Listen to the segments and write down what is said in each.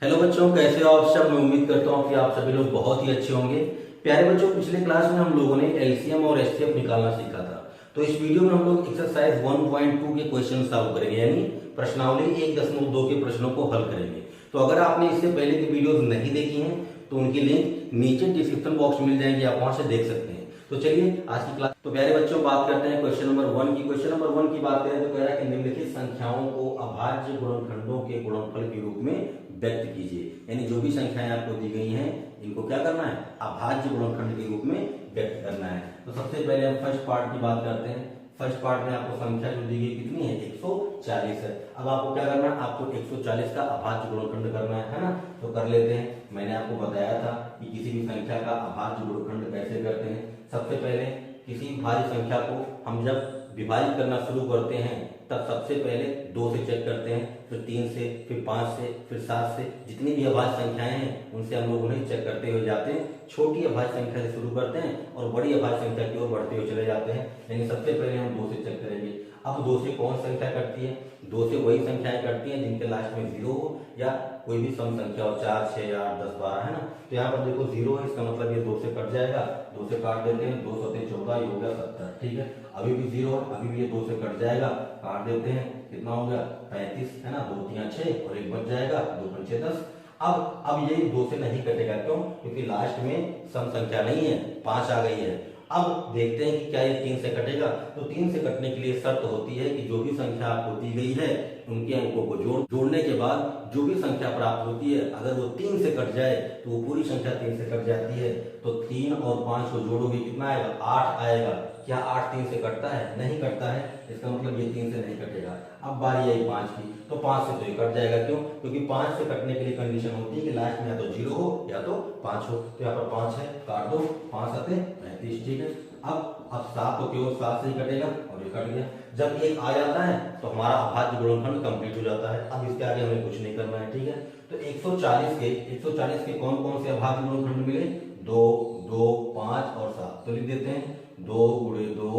Hello बच्चों, कैसे हो आप सब। मैं उम्मीद करता हूँ कि आप सभी लोग बहुत ही अच्छे होंगे। प्यारे बच्चों, पिछले क्लास में हम लोगों ने एलसीएम और एचसीएफ निकालना सीखा था। तो इस वीडियो में हम लोग एक्सरसाइज 1.2 के क्वेश्चन सॉल्व करेंगे, यानी प्रश्नावली 1.2 के प्रश्नों को हल करेंगे। तो अगर आपने इससे पहले की वीडियोस नहीं देखी हैं तो उनकी लिंक नीचे डिस्क्रिप्शन बॉक्स में मिल जाएंगे, आप वहां से देख सकते हैं। तो चलिए आज की क्लास, तो प्यारे बच्चों बात करते हैं क्वेश्चन नंबर 1 की। क्वेश्चन नंबर 1 की बात करें तो कह रहा है कि निम्नलिखित संख्याओं को अभाज्य गुणनखंडों के गुणनफल के रूप में व्यक्त कीजिए। यानी जो भी संख्याएं आपको दी गई हैं इनको क्या करना है, अभाज्य गुणनखंड के रूप में व्यक्त करना है। तो सबसे पहले हम फर्स्ट पार्ट की बात करते हैं। फर्स्ट पार्ट में आपको संख्या जो दी गई कितनी है, 140 है। अब आपको क्या करना है, आपको 140 का अभाज्य गुणनखंड करना है ना। तो कर लेते हैं। मैंने आपको बताया था कि किसी भी संख्या का अभाज्य गुणनखंड कैसे करते हैं। सबसे पहले किसी भाज्य संख्या को हम जब विभाजित करना शुरू करते हैं तब सबसे पहले 2 से चेक करते हैं, फिर 3 से, फिर 5 से, फिर 7 से। जितनी भी अभाज्य संख्याएं हैं उनसे हम लोग उन्हें चेक करते हुए जाते हैं। छोटी अभाज्य संख्या से शुरू करते हैं और बड़ी अभाज्य संख्या की ओर बढ़ते हुए चले जाते हैं। यानी सबसे पहले हम 2 से चेक करेंगे। अब 2 से कौन संख्या कटती है, 2 से वही संख्याएं कटती हैं जिनके लास्ट में 0 हो या कोई भी सम संख्या हो, 4, 6, 8, 10, 12, है ना। तो यहाँ पर देखो 0 है, इसका मतलब ये 2 से कट जाएगा। 2 से काट देते हैं, 2 सते 14, ये हो गया 70। ठीक है, अभी भी 0 है, अभी भी ये 2 से कट जाएगा, काट देते हैं, कितना हो गया 35, है ना। 2 3 6 और एक बच जाएगा, 2 5 10। अब ये 2 से नहीं कटेगा, क्यों? क्योंकि लास्ट में सम संख्या नहीं है, 5 आ गई है। अब देखते हैं कि क्या ये 3 से कटेगा। तो 3 से कटने के लिए शर्त होती है कि जो भी संख्या आपको दी गई है उनके अंकों को जोड़ने के बाद जो भी संख्या प्राप्त होती है, अगर वो 3 से कट जाए तो वो पूरी संख्या 3 से कट जाती है। तो 3 और 5 को जोड़ोगे कितना आएगा, 8 आएगा। क्या 8 3 से कटता है? नहीं कटता है, इसका मतलब ये 3 से नहीं कटेगा। अब बारी आई 5 की, तो 5 से तो ये कट जाएगा, क्यों? क्योंकि 5 से कटने के लिए कंडीशन होती है कि लास्ट में या तो 0 हो या तो 5 हो। तो यहाँ पर 5 है, काट दो, 5 7 35। ठीक है, अब 7 तो केवल 7 से ही कटेगा और ये कट गया। जब 1 आ जाता है तो हमारा अभाज्य गुणनखंड कंप्लीट हो जाता है। अब इसके आगे हमें कुछ नहीं करना है। ठीक है, तो 140 के कौन कौन से अभाज्य गुणनखंड मिले, 2 2 5 और 7। तो लिख देते हैं 2 गुणे 2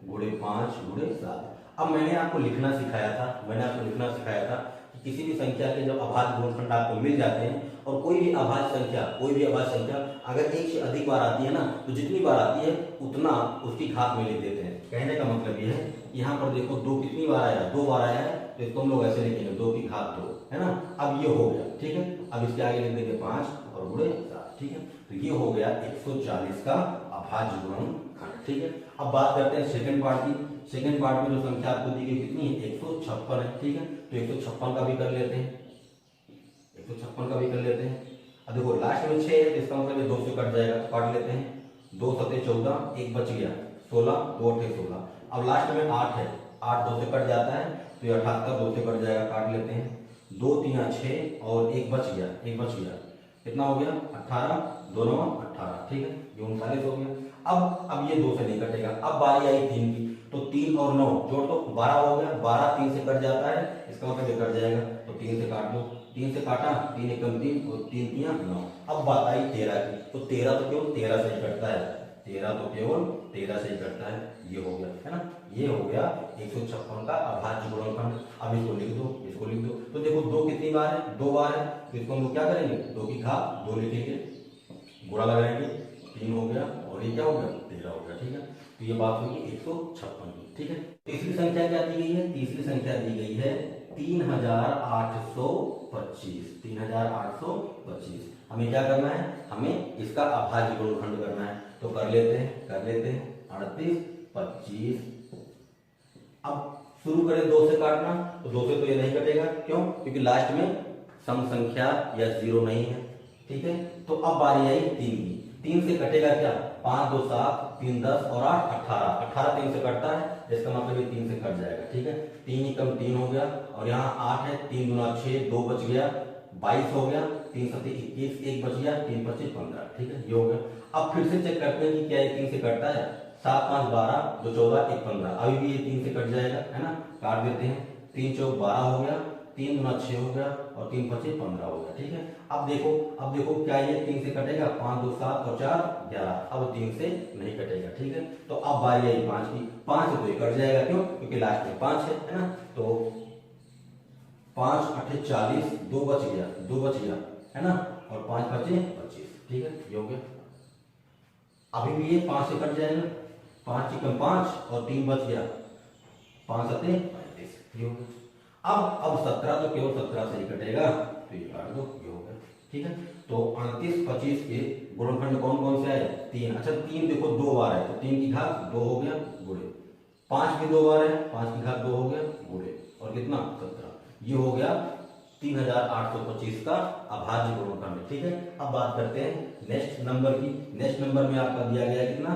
गुणे 5 गुणे 7। अब मैंने आपको लिखना सिखाया था कि किसी भी संख्या के जब अभाज्य गुणनखंड आपको मिल जाते हैं और कोई भी अभाज्य संख्या अगर एक से अधिक बार आती है ना, तो जितनी बार आती है उतना उसकी घात में लिख देते हैं। कहने का मतलब ये है, यहाँ पर देखो 2 कितनी बार आया, 2 बार आया है, तो इसको हम लोग ऐसे लिखेंगे 2 की घात 2, है ना। अब ये हो गया। ठीक है, अब इसके आगे लिख देंगे 5 और गुणे 7। ठीक है, तो ये हो गया 140 का अभाज्य गुणनखंड। ठीक है, अब बात करते हैं सेकंड पार्ट की। सेकंड पार्ट में जो संख्या आपको दी गई कितनी है, 156 है। ठीक है, तो 156 का भी कर लेते हैं, 156 का भी कर लेते हैं। अब देखो लास्ट में 6 है, तो इसका मतलब ये 2 से कट जाएगा, काट लेते हैं। 2 सते 14, एक बच गया 16, 2 अठे 16। अब लास्ट में 8 है, 8 2 से कट जाता है, तो ये 78, 2 से कट जाएगा, काट लेते हैं। 2 3 6 और एक बच गया, कितना हो गया 18, 2 9 18। ठीक है, ये 39 हो गया। अब ये 2 से नहीं कटेगा। अब बारी आई 3 की, तो 3 और 9 जोड़ दो, 12 हो गया। 12 3 से कट जाता है, इसका मतलब ये कट जाएगा, तो 3 से काट दो। 3 से काटा, 3 एकम 3 और 3 3 9। अब बात आई 13 की, तो 13 तो केवल 13 से ही कटता है, 13 तो केवल 13 से ही कटता है। ये हो गया, है ना, ये हो गया 156 का अभाज्य गुणनखंड। अब इसको लिख दो। तो देखो 2 कितनी बार है, 2 बार है, तो इसको हम लोग क्या करेंगे, 2 की घात 2 लिखेंगे, गुणा लगाएंगे, 3 हो गया और ये क्या हो गया 13 हो गया। ठीक है, तो ये बात होगी 156 की। ठीक है, तीसरी संख्या क्या दी गई है, तीसरी संख्या दी गई है 3825। 3825 हमें क्या करना है, हमें इसका अभाज्य गुणनखंड करना है। तो कर लेते हैं 38 25। अब शुरू करें 2 से काटना, तो 2 से तो ये नहीं कटेगा, क्यों? क्योंकि लास्ट में सम संख्या या 0 नहीं है। ठीक है, तो अब बारी आई 3 की। 3 से कटेगा क्या, 5 2 7, 3 10 और 8 18। 18 3 से कटता है, इसका मतलब ये 3 से कट जाएगा। ठीक है, 3 एकम 3 हो गया और यहाँ 8 है, 3 दूना 6, 2 बच गया, 22 हो गया। 3 सते 21, एक बच गया, 3 25 15। ठीक है, ये हो गया। अब फिर से चेक करते हैं कि क्या ये 3 से कटता है। 7 5 12, 2 14, 1 15। अभी भी ये 3 से कट जाएगा, है ना, काट देते हैं। 3 चौक 12 हो गया, 3 गुना 6 हो गया और 3 25 15 हो गया। ठीक है, अब देखो क्या ये 3 से कटेगा, 5 2 7 और 4 11। अब 3 से नहीं कटेगा। ठीक है, तो अब बारी आई 5 की। 5 से तो ये कट जाएगा, क्यों? क्योंकि लास्ट में 5 है ना। तो 5 8 40, 2 बच गया, 2 बच गया, है ना, और 5 बचे 25, ठीक है, ये हो गया। अभी भी ये 5 से कट जाएगा, 5 चिकन 5 और 3 बच गया, 5 सत्ते 35, ये हो गया। अब 17 तो केवल 17 से ही कटेगा, तो ये काट दो, ये हो गया, ठीक है। तो 29 25 के गुणनखंड कौन कौन से आए? 3। अच्छा 3 देखो 2 बार है, तो 3 की घात 2 हो गया, गुणे 5 भी 2 बार है, 5 की घात 2 हो गया, गुणे और कितना 17, ये हो गया 3825 का अभाज्य गुणनखंड, ठीक है। अब बात करते हैं नेक्स्ट नंबर की। नेक्स्ट नंबर में आपका दिया गया कितना?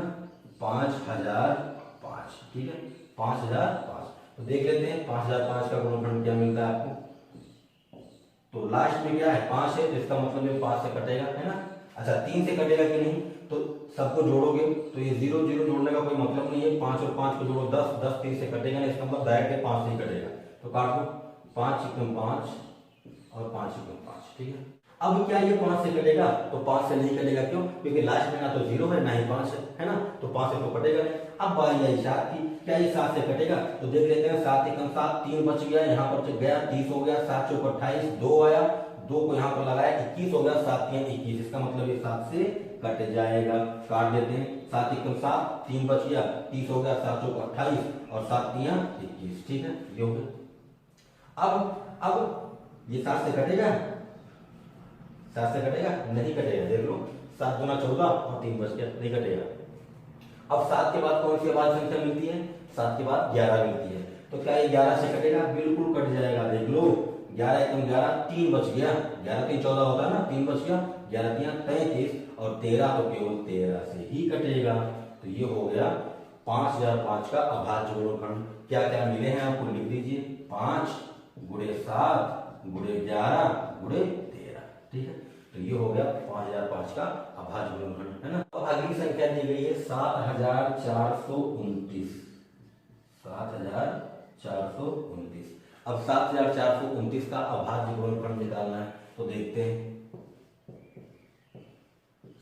5005, ठीक है, 5005। तो देख लेते हैं 5005 का गुणनखंड क्या मिलता है आपको। तो लास्ट में क्या है? 5 है, तो इसका मतलब ये 5 से कटेगा, है ना। अच्छा 3 से कटेगा कि नहीं? तो सबको जोड़ोगे तो ये 0 0 जोड़ने का कोई मतलब नहीं है। 5 और 5 को जोड़ो 10, 10 3 से कटेगा नहीं, इसका मतलब डायरेक्ट 5 से ही कटेगा। तो काट दो, 5 चिकन 5 और 5 चिकन 5, ठीक है। अब क्या ये 5 से कटेगा? तो 5 से नहीं कटेगा, क्यों? क्योंकि लास्ट में ना तो 0 है ना ही 5 है ना, तो 5 से तो कटेगा नहीं। अब बारी आई 7 की, क्या ये 7 से कटेगा? तो देख लेते हैं, 7 एकम 7, 3 बच गया, यहाँ पर गया 30 हो गया, 7 चौक 28, 2 आया, 2 को यहाँ पर लगाया 21 हो गया, 7 3 21, इसका मतलब ये 7 से कट जाएगा। काट देते हैं, 7 एकम 7, 3 बच गया, 30 हो गया, 7 चौक 28 और 7 3 21, ठीक है, ये हो गया। अब ये 7 से कटेगा? 7 से कटेगा? नहीं कटेगा, देख लो, 7 गुना 14 और 3 बच गया, नहीं कटेगा। अब 7 के बाद कौन सी अभाज्य संख्या मिलती है? 7 के बाद 11 मिलती है। तो क्या ये 11 से कटेगा? बिल्कुल कट जाएगा, देख लो, 11 एकम 11, 3 बच गया, 11 3 14 होता है ना, 3 बच गया, 11 3 33 और 13 तो केवल 13 से ही कटेगा। तो ये हो गया 5005 का अभाज्य गुणनखंड। क्या क्या मिले हैं आपको लिख दीजिए, 5 गुणे 7 गुणे 11 गुणे 13, ठीक है। तो ये हो गया 5005 का अभाज्य गुणनखंड, है ना। तो अगली संख्या दी गई है 7429, 7429। अब 7429 का अभाज्य गुणनखंड निकालना है, तो देखते हैं।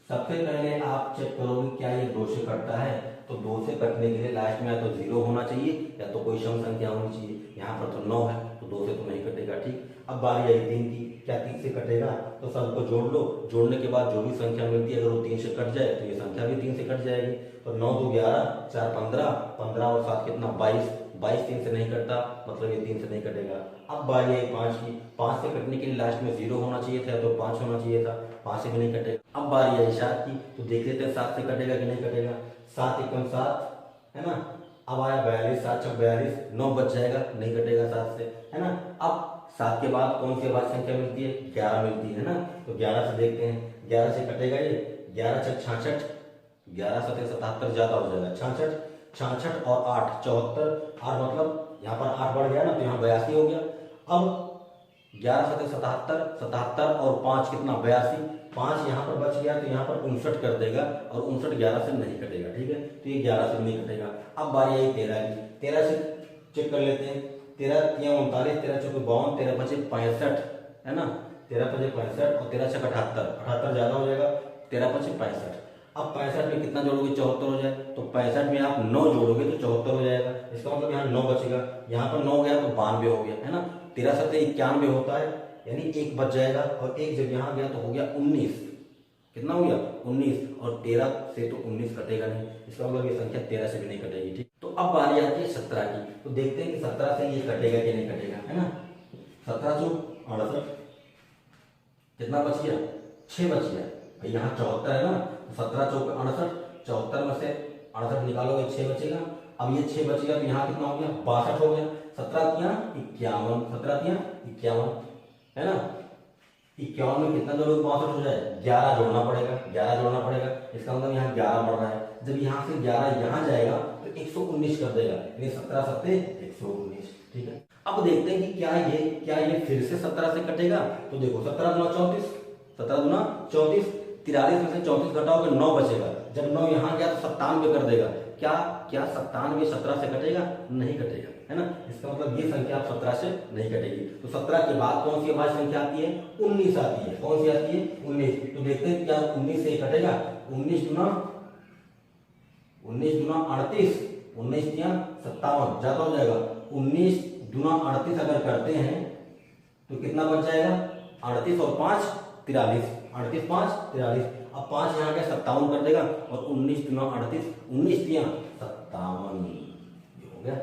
सबसे पहले आप चेक करोगे क्या ये 2 से कटता है। तो 2 से कटने के लिए लास्ट में या तो 0 होना चाहिए या तो कोई सम संख्या होनी चाहिए। यहाँ पर तो 9 है, तो 2 से तो नहीं कटेगा, ठीक। अब बारी आई 3 की, क्या 3 से कटेगा? तो सबको जोड़ लो, जोड़ने के बाद जो भी संख्या मिलती है अगर वो 3 से कट जाए तो ये संख्या भी 3 से कट जाएगी। तो 9 2 11, 4 15, 15 और 7 कितना 22, 22 3 से नहीं कटता, मतलब ये 3 से नहीं कटेगा। अब बारी आई 5 की, 5 से कटने के लिए लास्ट में 0 होना चाहिए था, तो 5 होना चाहिए था, 5 से भी नहीं कटेगा। अब बारी आई 7 की, तो देख लेते हैं 7 से कटेगा कि नहीं कटेगा। 7 एकम 7, है ना। अब आया 42, 7 6 42, 9 बच जाएगा, नहीं कटेगा 7 से, है ना। अब 7 के बाद कौन सी अभाज्य संख्या मिलती है? 11 मिलती है ना। तो 11 से देखते हैं, 11 से कटेगा ये, 11 6 66, 11 7 77 ज्यादा हो जाएगा, 66 66 और 8 74, 8 मतलब यहाँ पर 8 बढ़ गया ना, तो यहाँ 82 हो गया। अब 11 7 77, 77 और 5 कितना 82, 5 यहाँ पर बच गया, तो यहाँ पर 59 कर देगा और 59 11 से नहीं कटेगा, ठीक है। तो ये 11 से नहीं कटेगा। अब बारी आई 13 की, 13 से चेक कर लेते हैं। 13 3 39, 13 चौके 52, 13 5 65, है ना, 13 5 65 और 13 6 78, 78 ज्यादा हो जाएगा, 13 5 65। अब 65 में कितना जोड़ोगे? 74 हो जाए, तो 65 में आप 9 जोड़ोगे तो 74 हो जाएगा, इसका मतलब यहाँ 9 बचेगा, यहाँ पर 9 गया तो 92 हो गया, है ना। 13 7 91 होता है, यानी 1 बच जाएगा, और 1 जब यहाँ गया तो हो गया 19, कितना हो गया 19, और 13 से तो 19 कटेगा नहीं, इसका मतलब ये संख्या 13 से भी नहीं कटेगी, ठीक। तो अब बारी आती है 17 की, तो देखते हैं कि 17 से ये कटेगा कि नहीं कटेगा, है ना। 17 चौक 68, कितना बच गया? 6 बच गया, भाई यहाँ 74 है ना, 17 चौक 68, 74 में से 68 निकालोगे 6 बचेगा। अब ये 6 बचेगा तो यहाँ कितना हो गया? 62 हो गया, 17 तिया 51, 17 तिया 51, है ना। 51 में कितना जोड़ोगे? 62 हो जाए, 11 जोड़ना पड़ेगा, 11 जोड़ना पड़ेगा, इसका मतलब यहाँ 11 बढ़ रहा है। जब यहाँ से 11 यहाँ जाएगा तो 119 कर देगा, यानी 17 7 119, ठीक है। अब देखते हैं कि क्या ये फिर से 17 से कटेगा। तो देखो 17 गुना 34, 17 गुना 34, 43 में से 34 घटाओगे 9 बचेगा, जब 9 यहाँ गया तो 97 कर देगा। क्या 97 17 से कटेगा? नहीं कटेगा, है ना। इसका मतलब ये संख्या 17 से नहीं कटेगी। तो 17 के बाद कौन सी अभाज्य संख्या आती है? 19 आती है। कौन सी आती है? 19। तो देखते हैं क्या 19 से कटेगा? 19 गुना 38, 19 या 57 ज्यादा हो जाएगा, 19 गुना 38 अगर करते हैं तो कितना बच जाएगा 38 और 5 43, 38 5 43। अब 5 यहाँ गया 57 कर देगा और 19 3 38, 19 3 57, ये हो गया,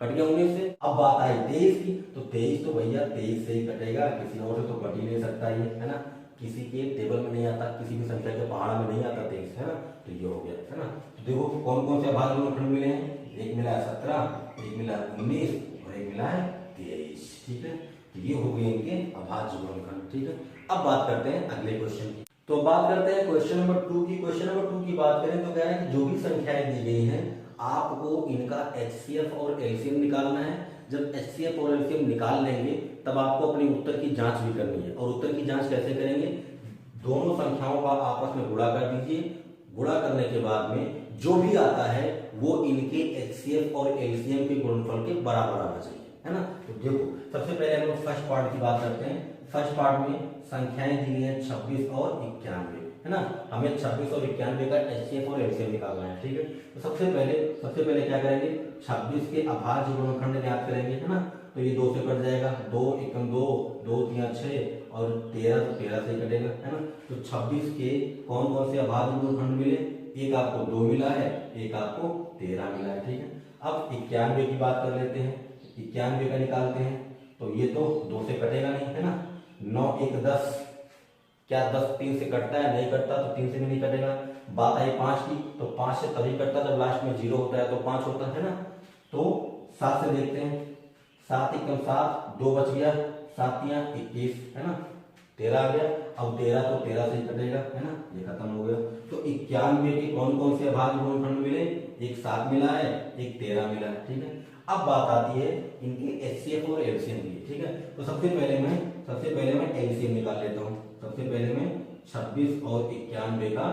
कट गया 19 से। अब बात आई 23 की, तो 23 तो भैया 23 से ही कटेगा, किसी और से तो कट ही नहीं सकता ये, है ना। किसी के टेबल में नहीं आता, किसी भी संख्या के पहाड़ा में नहीं आता 23, है ना। तो ये हो गया, है ना। तो देखो कौन कौन से अभाज्य गुणनखंड मिले हैं, एक मिला है 17, एक मिला है 19 और एक मिला है 23, ठीक है। तो ये हो गए इनके अभाज्य गुणनखंड, ठीक है। अब बात करते हैं अगले क्वेश्चन की। तो बात करते हैं क्वेश्चन नंबर 2 की। क्वेश्चन नंबर 2 की बात करें तो कह रहे हैं कि जो भी संख्याएं दी गई हैं आपको इनका HCF और LCM निकालना है। जब HCF और LCM निकाल लेंगे तब आपको अपने उत्तर की जांच भी करनी है। और उत्तर की जांच कैसे करेंगे, दोनों संख्याओं का आपस में गुणा कर दीजिए। गुणा करने के बाद में जो भी आता है वो इनके HCF और LCM के गुणनफल के बराबर आना चाहिए, है ना। तो देखो सबसे पहले हम लोग फर्स्ट पार्ट की बात करते हैं। फर्स्ट पार्ट में संख्याएं दी गई हैं 26 और 91, है ना। हमें 26 और 91 का HCF और LCM निकालना है, ठीक है। तो सबसे पहले क्या करेंगे, 26 के अभाज्य गुणनखंड ज्ञात करेंगे, है ना। तो ये 2 से कट जाएगा, 2 एकम 2, 2 3 6 और 13 तो 13 से ही कटेगा, है ना। तो 26 के कौन कौन से अभाज्य गुणनखंड मिले, एक आपको 2 मिला है, एक आपको 13 मिला है, ठीक है। अब 91 की बात कर लेते हैं, 91 का निकालते हैं। तो ये तो 2 से कटेगा नहीं, है ना। 9 1 10, क्या 10 3 से कटता है, नहीं कटता, तो 3 से भी नहीं कटेगा। बात आई 5 की, तो 5 से तभी कटता जब लास्ट में 0 होता है, तो 5 होता है ना। तो 7 से देखते हैं, 7 एकम 7, 2 बच गया, 7 तियां 21, है ना। 13 आ गया, अब 13 तो 13 से ही कटेगा, है ना, ये खत्म हो गया। तो 91 के कौन कौन से अभाज्य गुणनखंड मिले, एक 7 मिला है, एक 13 मिला है, ठीक है। अब बात आती है इनके HCF और LCM की, ठीक है। तो सबसे पहले मैं LCM निकाल लेता हूँ। सबसे पहले मैं 26 और 91 का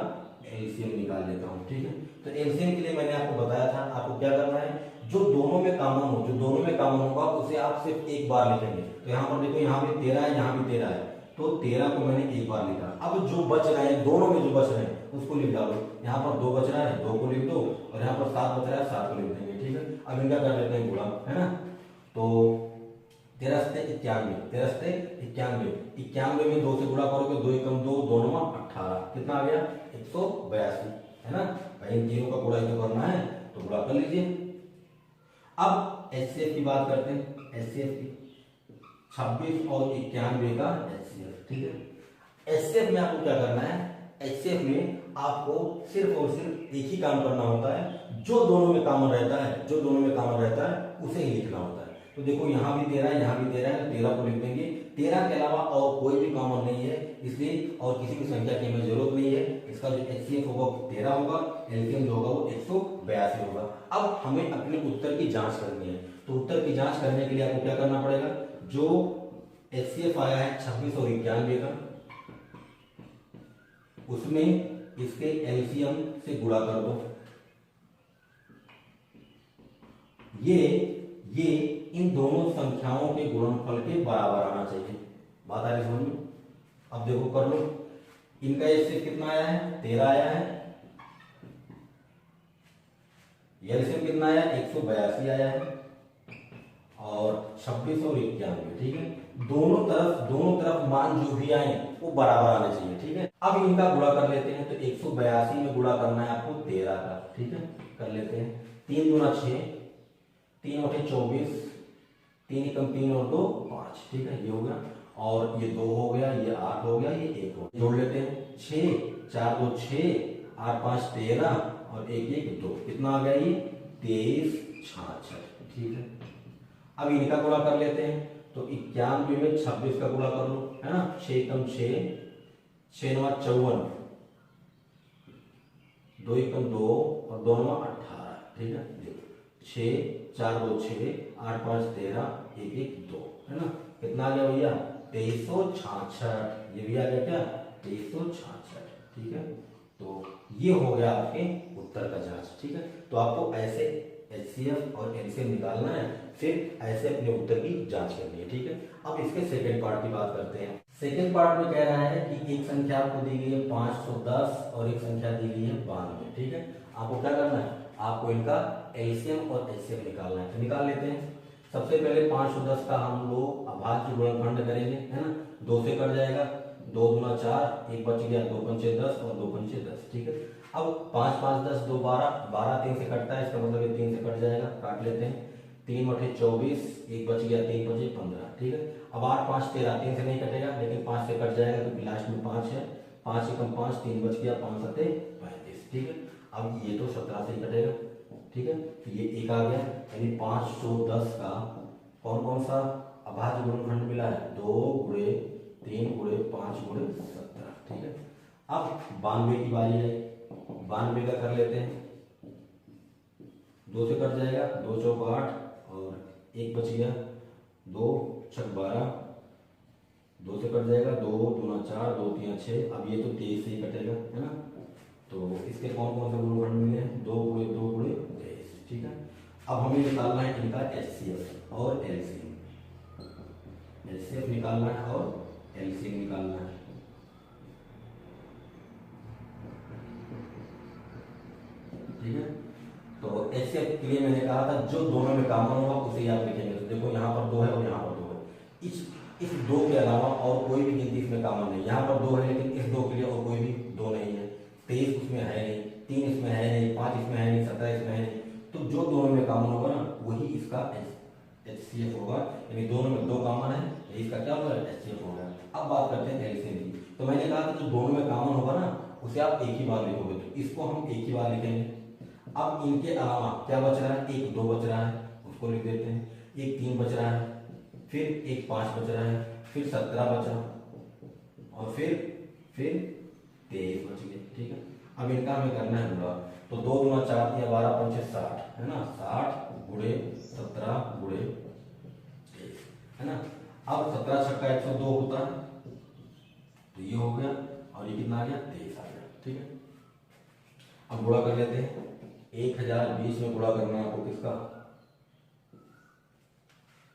LCM निकाल लेता हूँ, ठीक है। तो LCM के लिए मैंने आपको बताया था, आपको क्या करना है, जो दोनों में कॉमन होगा उसे आप सिर्फ एक बार लिखेंगे। तो यहाँ पर देखो, यहाँ भी 13 है, यहाँ भी 13 है, तो 13 को मैंने एक बार लिखा। अब जो बच रहा है, दोनों में जो बच रहे हैं उसको लिख डालो। यहाँ पर 2 बच रहा है, 2 को लिख दो, और यहाँ पर 7 बच रहा है, 7 को लिख देंगे, ठीक है। अब इनका कर लेते हैं गुणा, है ना। तो 13 से 91, 91 में 2 से गुणा करोगे, 2 एकम 2, 2 9 18, कितना आ गया 182, है ना। भाई इन तीनों का गुणा ही तो करना है, तो गुणा कर लीजिए। अब HCF की बात करते हैं, HCF की 26 और 91 का HCF, ठीक है। HCF में आपको क्या करना है, HCF में आपको सिर्फ और सिर्फ एक ही काम करना होता है, जो दोनों में कॉमन रहता है उसे ही लिखना होता है। तो देखो यहाँ भी 13 है, यहाँ भी 13 है, 13 को लिख देंगे। 13 के अलावा और कोई भी कॉमन नहीं है, इसलिए और किसी भी संख्या की हमें जरूरत नहीं है। इसका जो HCF होगा 13 होगा, LCM जो होगा वो 182 होगा। अब हमें अपने उत्तर की जांच करनी है। तो उत्तर की जांच करने के लिए आपको क्या करना पड़ेगा, जो HCF आया है 26 और 91 का, उसमें इसके LCM से गुणा कर दो। ये इन दोनों संख्याओं के गुणनफल के बराबर आना चाहिए। बात आ रही समझ में। अब देखो कर लो, इनका HCF कितना आया है, 13 आया है, LCM कितना आया, 182 आया है, और 26 और 91, ठीक है। दोनों तरफ मान जो भी आए वो बराबर आने चाहिए, ठीक है। अब इनका गुणा कर लेते हैं। तो 182 में गुणा करना है आपको 13 का, ठीक है, कर लेते हैं। 3 दूना 6, 3 8 24, 3 एकम 3 और 2 5, ठीक है, ये हो गया। और ये 2 हो गया, ये 8 हो गया, ये 1 हो गया। जोड़ लेते हैं, 6 4 2 6, 8 5 13 और 1 1 2, कितना आ गया ये 23 66, ठीक है। अब इनका गुणा कर लेते हैं। तो 91 में 26 का गुणा कर लो, है ना। 6 एकम 6, 6 9 54, 2 एकम 2 और 2 9 18, ठीक है। देखो 6 4 2 6, 8 5 13, 1 1 2, है ना। कितना आ गया भैया 2366, ये भी आ गया क्या 2366, ठीक है। तो ये हो गया आपके उत्तर का जांच, ठीक है। तो आपको ऐसे HCF और LCM निकालना है, फिर ऐसे अपने उत्तर की जांच करनी है, ठीक है। अब इसके सेकंड पार्ट की बात करते हैं। सेकंड पार्ट में कह रहा है कि एक संख्या आपको दी गई है 510 और एक संख्या दी गई है 92, ठीक है। आपको क्या करना है, आपको इनका LCM और HCF निकालना है। तो निकाल लेते हैं। सबसे पहले 510 का हम लोग अभाज्य गुणनखंड करेंगे, है ना। 2 से कट जाएगा, 2 दूना 4, एक बच गया, 2 पंचे 10 और 2 पंचे 10, ठीक है। अब 5 5 10 2 12, 12 3 से कटता है, इसका मतलब ये 3 से कट जाएगा, काट लेते हैं। 3 बटे 24, एक बच गया, 3 बचे 15, ठीक है। अब 8 5 13, 3 से नहीं कटेगा लेकिन 5 से कट जाएगा क्योंकि लास्ट में 5 है। 5 एकम 5, 3 बच गया, 5 सत्ते 35, ठीक है। अब ये तो 17 से ही कटेगा, ठीक है। तो ये एक आ गया, यानी 510 का कौन कौन सा अभाज्य गुणनखंड मिला है, 2 गुणे 3 गुणे 5 गुणे 17, ठीक है। अब 92 की बारी है, 92 का कर लेते हैं। 2 से कट जाएगा, 2 चौक 8 और एक बच गया, 2 छक 12, 2 से कट जाएगा, 2 दूना 4, 2 तीन 6। अब ये तो 23 से ही कटेगा, है ना। तो इसके कौन कौन से गुणनखंड मिले, 2 गुणे 2 गुणे 23, ठीक है। अब हमें निकालना है इनका एचसीएफ और एलसीएम। एचसीएफ निकालना है और एलसीएम निकालना है। ठीक है, तो एचसीएफ के लिए मैंने कहा था जो दोनों में कॉमन होगा उसे आप लिखेंगे। तो देखो यहाँ पर 2 है और यहाँ पर 2 है, इस 2 के अलावा और कोई भी गिनती इसमें कॉमन नहीं। यहाँ पर 2 है लेकिन इस 2 के लिए और कोई भी 2 नहीं है। 23 उसमें है नहीं, 3 इसमें है नहीं, 5 इसमें है नहीं, 17 इसमें है नहीं। तो जो दोनों में कॉमन होगा ना वही इसका एचसीएफ होगा, यानी दोनों में 2 कॉमन है, इसका क्या होगा, एचसीएफ होगा। अब बात करते हैं एलसीएम की। तो मैंने कहा था जो दोनों में कॉमन होगा ना उसे आप एक ही बार लिखोगे, तो इसको हम एक ही बार लिखेंगे। अब इनके अलावा क्या बच रहा है, एक 2 बच रहा है, उसको लिख देते हैं। एक 3 बच रहा है, फिर एक 5 बच रहा है, फिर 17 बचा और फिर 23 बच गए, ठीक है। अब इनका हमें करना है गुणा। तो 2 दूना 4 दिया, 12 पंचे 60, है ना। 60 गुणे 17 गुणे 23, है ना। अब 17 छक्का 102 होता है, तो ये हो गया और ये कितना आ गया, 23 आ गया, ठीक है। अब गुणा कर लेते हैं। 1020 में गुणा करना है आपको किसका,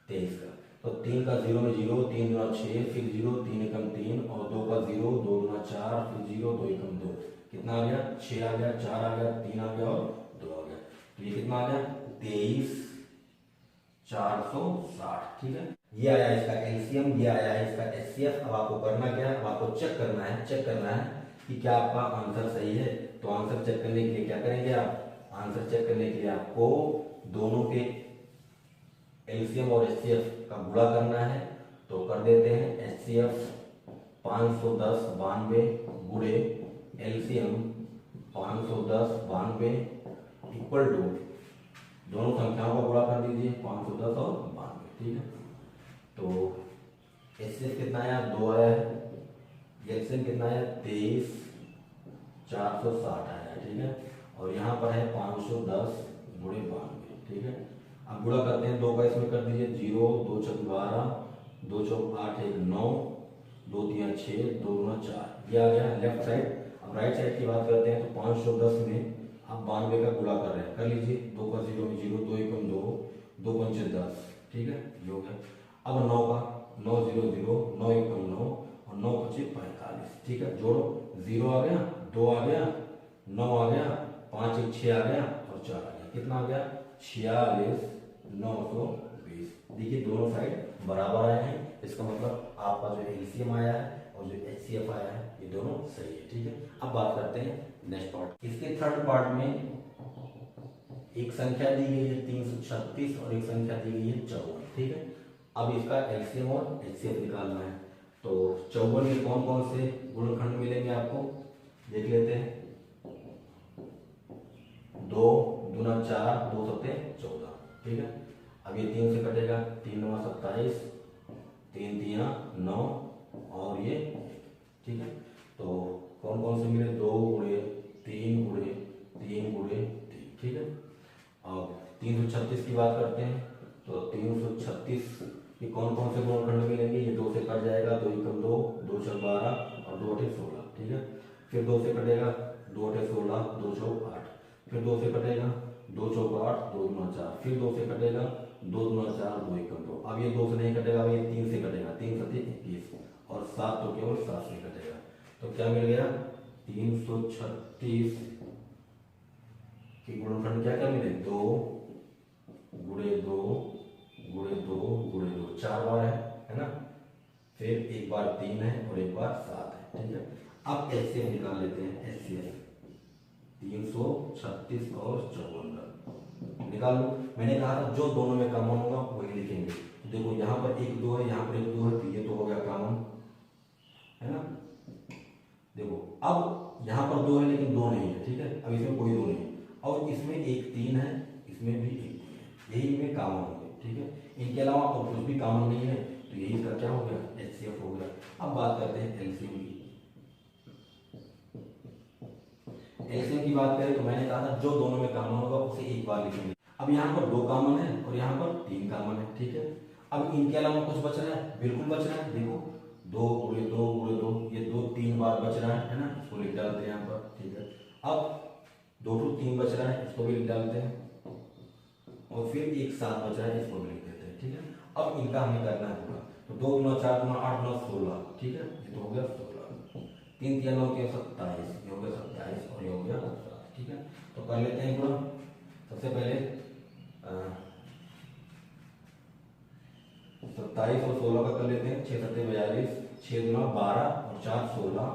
23 का। तो 3 का 0 में 0, 3 दूना 6, फिर 0, 3 एकम 3 और 2 का 0, 2 दूना 4, फिर 0, 2 एकम 2, कितना आ गया, 6 आ गया, 4 आ गया, 3 आ गया और 2 आ गया। तो ये कितना आ गया, 23,460, ठीक है। ये आया इसका एलसीएम, ये आया है इसका एचसीएफ। अब आपको करना क्या है, अब आपको चेक करना है कि क्या आपका आंसर सही है। तो आंसर चेक करने के लिए क्या करेंगे आप, आंसर चेक करने के लिए आपको दोनों के एलसीएम और एचसीएफ का गुणा करना है। तो कर देते हैं, एचसीएफ 510 92 गुणे एलसीएम 510 92 इक्वल टू, दोनों संख्याओं का गुणा कर दीजिए, 510 और 92, ठीक है। तो एचसीएफ कितना आया, 2 आया है, एलसीएम कितना आया, 23,460 आया, ठीक है। और यहाँ पर है 510 गुणे 92, ठीक है। अब गुणा करते हैं, 2 का इसमें कर दीजिए, 0, 2 चौक 12, 2 चौक 8, 1 9, 2 3 6, 2 दूना 4, ये आ गया लेफ्ट साइड। अब राइट साइड की बात करते हैं, तो 510 में आप 92 का गुणा कर रहे हैं, कर लीजिए। 2 का 0 में 0, 2 एकम 2, 2 पंचे 10, ठीक है, ये हो गया। अब 9 का 9 0 0, 9 एकम 9 और 9 पंचे 45, ठीक है। जोड़ो, 0 आ गया, 2 आ गया, 9 आ गया, 5 1 6 आ गया और 4 आ गया, कितना आ गया, 46,920। देखिए दोनों साइड बराबर आए हैं, इसका मतलब आपका जो एलसीएम आया है और जो एचसीएफ आया है ये दोनों सही है, ठीक है। अब बात करते हैं नेक्स्ट पार्ट। इसके थर्ड पार्ट में एक संख्या दी गई है 336 और एक संख्या दी गई है 54, ठीक है। अब इसका एलसीएम और एचसीएफ निकालना है। तो 54 में कौन कौन से गुणनखंड मिलेंगे आपको, देख लेते हैं। 2 दूना 4, 2 सत्ते 14, ठीक है। अब ये 3 से कटेगा, 3 9 27, 3 3 9 और ये, ठीक है। तो कौन कौन से मिले, 2 गुणे 3 गुणे 3 गुणे 3, ठीक है। अब 336 की बात करते हैं, तो 336 के कौन कौन से गुणनखंड मिलेंगे, ये 2 से कट जाएगा, 2 एकम 2, 2 छक 12 और 2 अठे 16, ठीक है। फिर 2 से कटेगा, 2 अठे 16, 2 चौक 8, फिर 2 से कटेगा, 2 चौक 8, 2 दूना 4, फिर 2 से कटेगा, 2 दूना 4, 2 एकम 2। अब ये 2 से नहीं कटेगा, अब ये 3 से कटेगा, 3 सत्ते 21 और 7 तो केवल 7 से कटेगा। तो क्या मिल गया, 336 के गुणनखंड क्या क्या मिले, 2 गुणे 2 गुणे दो 4 बार है ना। फिर एक बार 3 है और एक बार 7 है, ठीक है। अब एचसीएफ निकाल लेते हैं। एचसीएफ 336 और 54 निकाल लो। मैंने कहा था जो दोनों में कॉमन होगा वही लिखेंगे। तो देखो यहाँ पर 1 2 है, यहाँ पर 1 2 है, तो ये तो हो गया कॉमन, है ना। देखो अब यहाँ पर 2 है लेकिन 2 नहीं है, ठीक है। अब इसमें कोई 2 नहीं है, और इसमें एक 3 है, इसमें भी एक 3 है, यही इनमें कॉमन होंगे, ठीक है। इनके अलावा और कुछ भी कॉमन नहीं है, तो यही इसका क्या हो गया, एचसीएफ हो गया। अब बात करते हैं एलसीएम की। एलसीएम की बात करें तो मैंने कहा था जो दोनों में कॉमन होगा उसे एक बार लिखेंगे। अब यहाँ पर 2 कॉमन है और यहाँ पर 3 कॉमन है, ठीक है। अब इनके अलावा कुछ बच रहा है, बिल्कुल बच रहा है। देखो 2 गुणे 2 ये 2 3 बार बच रहा है ना, इसको लिख डालते हैं यहाँ पर, ठीक है। अब 2 2 3 बच रहा है, इसको भी लिख डालते हैं, और फिर एक 7 बच रहा है, इसको भी लिख देते हैं, ठीक है। अब इनका हमें करना है पूरा, तो 2 गुना 4 गुना 8 गुना 16, ठीक है। ये तो हो गया 16, 3 3 9 के 27, ये हो गया 27 और ये हो गया 17, ठीक है। तो कर लेते हैं पूरा। सबसे पहले 27 और 16 का कर लेते हैं। 6 7 42, 6 गुना 12 और 4 16,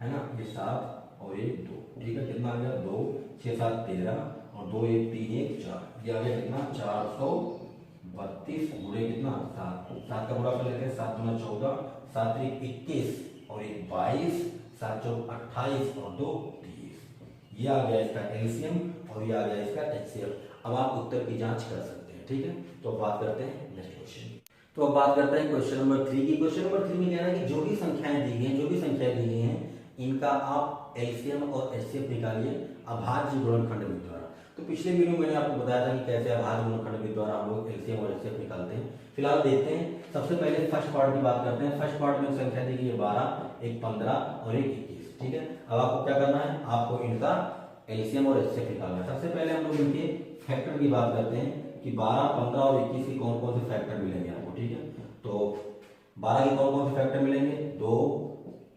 है ना। ये 7 और 1 2, ठीक है। कितना आ गया 2 6 7 13 और 2 1 3 1 4, ये आ गया कितना 432 गुणे कितना 7, 7 का गुणा कर लेते हैं। 7 गुना 14, 7 1 21 और 1 22, 7 4 28 और 2 30, ये आ गया इसका एलसीएम और ये आ गया इसका एचसीएफ। अब आप उत्तर की जांच कर सकते हैं, ठीक है। तो अब बात करते हैं नेक्स्ट क्वेश्चन। तो अब बात करते हैं क्वेश्चन नंबर 3 की। क्वेश्चन नंबर 3 में कहना है कि जो भी संख्याएं दी गई हैं, जो भी संख्याएं दी गई हैं, इनका आप एलसीएम और एचसीएफ निकालिए अभाज्य गुणनखंड विधि द्वारा। तो पिछले वीडियो में मैंने आपको बताया था कि कैसे अभाज्य गुणनखंड विधि द्वारा हम लोग एलसीएम और एचसीएफ निकालते हैं। फिलहाल देखते हैं। सबसे पहले फर्स्ट पार्ट की बात करते हैं। फर्स्ट पार्ट में संख्या दी गई है 12, एक 15 और एक 21, ठीक है। अब आपको क्या करना है, आपको इनका एलसीएम और एचसीएफ निकालना है। सबसे पहले हम लोग इनके फैक्टर की बात करते हैं कि 12, 15 और 21 के कौन कौन से फैक्टर मिलेंगे आपको, ठीक है। तो 12 के कौन कौन से फैक्टर मिलेंगे, 2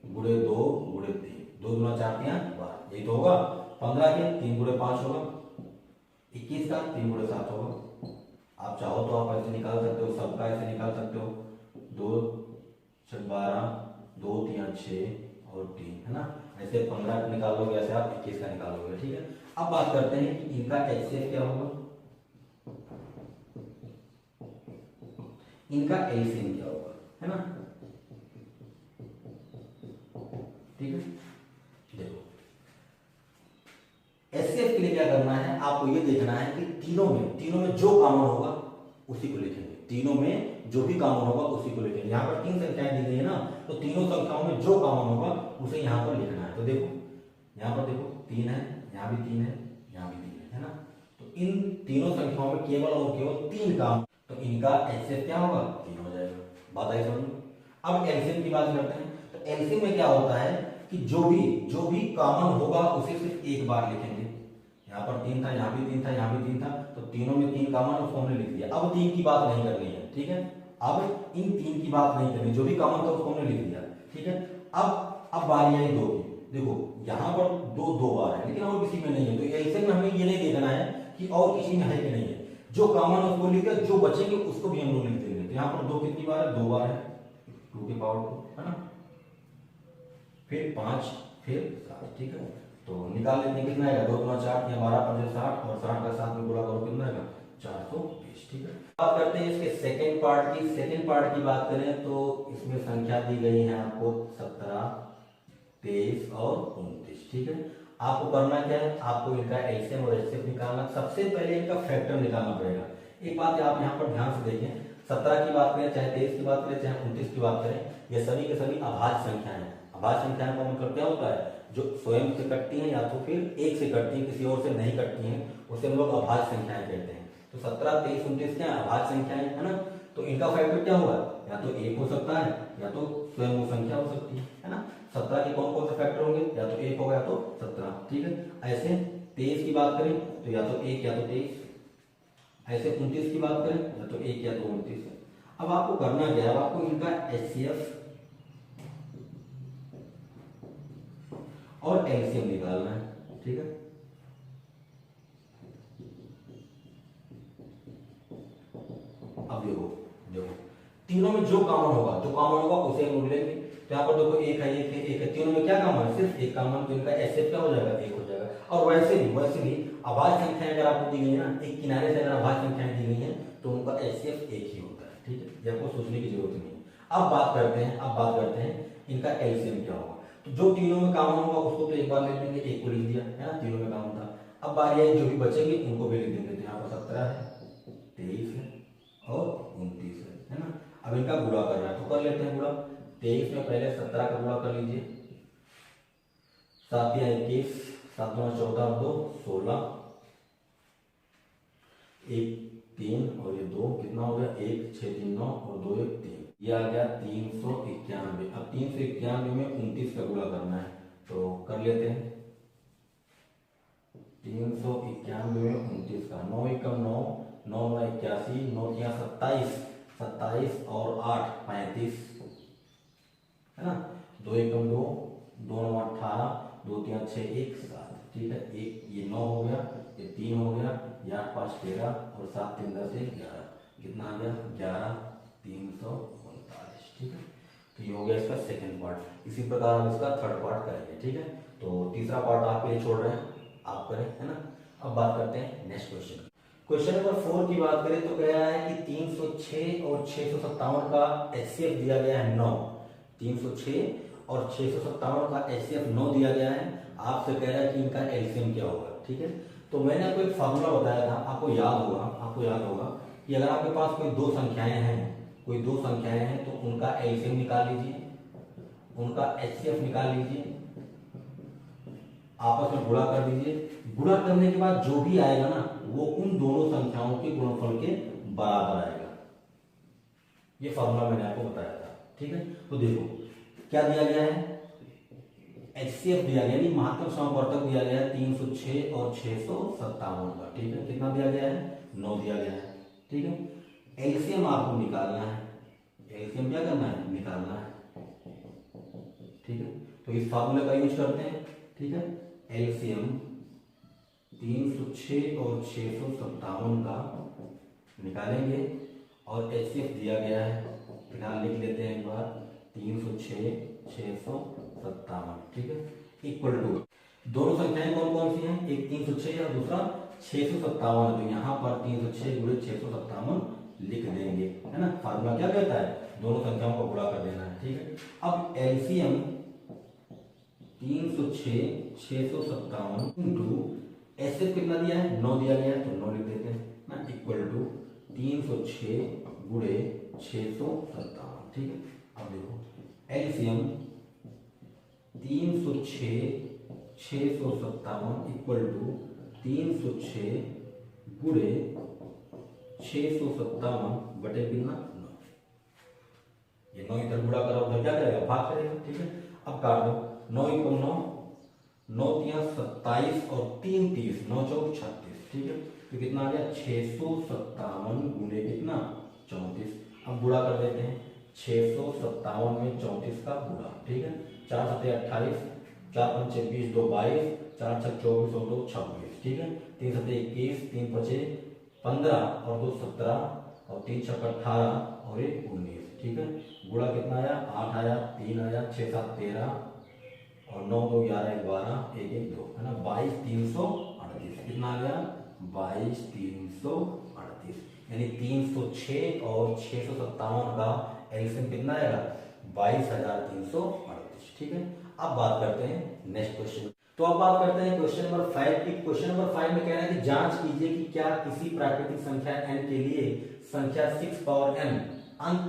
गुणे 2 गुणे 3, 2 गुना 4 3 12, यही तो होगा। 15 के 3 गुणे 5 होगा, 21 का 3 गुणे 7 होगा। आप चाहो तो आप ऐसे निकाल सकते हो, सबका ऐसे निकाल सकते हो, 2 6 12, 2 3 6 और 3, है ना। ऐसे 15 का निकालोगे, ऐसे आप 21 का निकालोगे, ठीक है। अब बात करते हैं कि इनका एचसीएफ क्या होगा, इनका एलसीएम क्या होगा, है ना, ठीक है। देखो एचसीएफ के लिए क्या करना है, आपको ये देखना है कि तीनों में जो कॉमन होगा उसी को लिखेंगे। तीनों में जो भी कॉमन होगा उसी को लिखेंगे। यहाँ पर 3 संख्याएं दी गई है ना, तो तीनों संख्याओं में जो कॉमन होगा उसे यहाँ पर लिखना है। तो देखो यहाँ पर देखो 3 है, यहाँ भी 3 है, यहाँ भी 3 है ना। तो इन तीनों संख्याओं में केवल और केवल 3 कॉमन, तो इनका एचसीएफ क्या होगा, 3 हो जाएगा। बात आई समझ में। अब एलसीएम की बात करते हैं। तो एलसीएम में क्या होता है कि जो भी कॉमन होगा उसे सिर्फ एक बार लिखेंगे। यहाँ पर 3 था, यहाँ भी 3 था, यहाँ भी 3 था, तो तीनों में 3 कॉमन, उसको हमने लिख दिया। अब 3 की बात नहीं करनी है, ठीक है। अब इन 3 की बात नहीं करनी, जो भी कॉमन था उसको हमने लिख दिया, ठीक है। अब बारी आई 2 की। देखो यहाँ पर 2 बार है, लेकिन और किसी में नहीं है, तो एलसीएम में हमें ये नहीं देखना है कि और किसी में है कि नहीं है। जो कॉमन है उसको लिख दिया, जो बचेंगे उसको भी हम लोग लिख देंगे। तो यहाँ पर 2 कितनी बार है, 2 बार है, 2 की पावर 2, है ना। फिर 5, फिर 7, ठीक है। तो निकाल लेते हैं, कितना आएगा, 2 गुना 4 या 12 5 60 और 60 का 7 में गुणा करो, कितना आएगा 420, ठीक है। बात करते हैं इसके सेकंड पार्ट की। सेकंड पार्ट की बात करें तो इसमें संख्या दी गई है आपको 17, 23 और 29, ठीक है। आपको करना क्या है, आपको इनका एलसीएम और एचसीएफ निकालना। सबसे पहले इनका फैक्टर निकालना पड़ेगा। एक बात आप यहाँ पर ध्यान से देखें, 17 की बात करें, चाहे 23 की बात करें, चाहे 29 की बात करें, ये सभी के सभी अभाज्य संख्याएं हैं। अभाज्य संख्याएं का मतलब क्या होता है, जो स्वयं से कटती हैं या तो फिर एक से कटती हैं, किसी और से नहीं कटती हैं, उसे हम लोग अभाज्य संख्याएं कहते हैं। तो 17, 23, 29 क्या है, अभाज्य संख्याएं, है ना। तो इनका फैक्टर क्या होगा, या तो 1 हो सकता है या तो स्वयं वो संख्या हो सकती है ना। 17 के कौन कौन से फैक्टर होंगे, या तो 1 होगा या तो 17, ठीक है। ऐसे 23 की बात करें तो या तो 1 या तो 23, ऐसे 29 की बात करें या तो 1 या तो 29 है। अब आपको करना क्या है, आपको इनका एचसीएफ और एलसीएम निकालना है, ठीक है। अब देखो तीनों में जो कॉमन होगा उसे हम ढूंढ लेंगे। तो यहाँ पर देखो एक है, एक है, एक है, तीनों में क्या कॉमन है? सिर्फ एक कॉमन, तो इनका एचसीएफ क्या हो जाएगा? एक हो जाएगा। और वैसे भी अभाज्य संख्याएं अगर आपको दी गई है ना, एक किनारे से अगर अभाज्य संख्याएं दी गई हैं तो उनका एचसीएफ एक ही होता है, ठीक है, ये आपको सोचने की जरूरत नहीं है। अब बात करते हैं इनका एलसीएम क्या होगा। तो जो तीनों में कॉमन होगा उसको तो एक बार ले लेंगे, एक को लिख दिया है ना, तीनों में कॉमन था। अब बारी है जो भी बचेंगे उनको भी लिख देंगे। तो यहाँ पर 17 है, 23 है और 29 है ना। अब इनका गुणा करना है तो कर लेते हैं गुणा। 23 में पहले 17 का गुणा कर लीजिए, 7 या 21, 7 गुना 14 और 2 16, 1 3 और ये 2 कितना हो गया? 1 6 3 9 और 2 1 3, ये आ गया 391। अब 391 में 29 का गुणा करना है तो कर लेते हैं। 391 में 29 का 9 एकम 9, 9 81, 9 या 27, 27 और 8 35 है ना। 2 एकम 2, 2 9 18, 2 3 6 1 7, ठीक है। एक ये 9 हो गया, ये 3 हो गया, ये 8 5 13 और 7 3 10 11, कितना आ गया? 11 339, ठीक है। तो ये हो गया इसका सेकंड पार्ट। इसी प्रकार हम इसका थर्ड पार्ट करेंगे, ठीक है। तो तीसरा पार्ट आपके लिए छोड़ रहे हैं, आप करें, है ना। अब बात करते हैं नेक्स्ट क्वेश्चन। क्वेश्चन नंबर 4 की बात करें तो कह रहा है कि 306 और 657 का एचसीएफ दिया गया है 9। 306 और 657 का एचसीएफ 9 दिया गया है। आपसे कह रहा है कि इनका एलसीएम क्या होगा, ठीक है। तो मैंने आपको एक फार्मूला बताया था, आपको याद होगा कि अगर आपके पास कोई दो संख्याएं हैं तो उनका एलसीएम निकाल लीजिए, उनका एचसीएफ निकाल लीजिए, आपस में गुणा कर दीजिए। गुणा करने के बाद जो भी आएगा ना वो उन दोनों संख्याओं के गुणनफल के बराबर आएगा। ये फार्मूला मैंने आपको बताया था, ठीक है। तो देखो क्या दिया गया है, एचसीएफ दिया गया, यानी महत्तम समापवर्तक दिया गया है 306 और 657 का, ठीक है। कितना दिया गया है? 9 दिया गया है, ठीक है। एलसीएम आपको निकालना है, एलसीएम क्या करना है? निकालना है, ठीक है। तो इस फार्मूले का यूज करते हैं, ठीक है। एलसीएम 306 और 657 का निकालेंगे और एचसीएफ दिया गया है, फिलहाल लिख लेते हैं एक बार 306 657, ठीक है। इक्वल टू दोनों संख्याएं कौन कौन सी हैं? एक 306 और दूसरा 657। तो यहाँ पर 306 गुणे 657 लिख देंगे, है ना। फार्मूला क्या कहता है? दोनों संख्याओं को गुणा कर देना है, ठीक है। अब एलसीएम 306 657 इंटू एचसीएफ कितना दिया है? 9 दिया गया है, तो 9 लिख देते हैं ना, इक्वल टू 306 गुणे 657, ठीक है। अब देखो एलसीएम 306 657 इक्वल टू 306 गुणे 657 बटे कितना? 9। ये 9 इधर गुणा करा, उधर क्या करेगा? भाग करेगा, ठीक है। अब काट दो, 9 एकम 9, 9 तिया 27 और 3 30, 9 चौक 36, ठीक है। तो कितना आ गया? 657 गुणे कितना? 34। अब गुणा कर देते हैं, 657 में 34 का गुणा, ठीक है। 4 7 28, 4 5 20, 2 22, 4 6 24 और 2 26, ठीक है। 3 7 21, 3 5 15 और 2 17 और 3 6 18 और 1 19, ठीक है। गुणा कितना आया? 8 आया, 3 आया, 6 7 13 और 9 2 11 12 1 1 2, है ना। 22 338, कितना आ गया? 22 338, यानी 306 और 657 का एलसीएम कितना आएगा? 22,338, ठीक है। अब बात करते हैं नेक्स्ट क्वेश्चन। तो अब बात करते हैं क्वेश्चन नंबर 5 की। क्वेश्चन नंबर 5 में कह रहा है कि जांच कीजिए कि क्या किसी प्राकृतिक संख्या n के लिए संख्या 6 पावर n अंक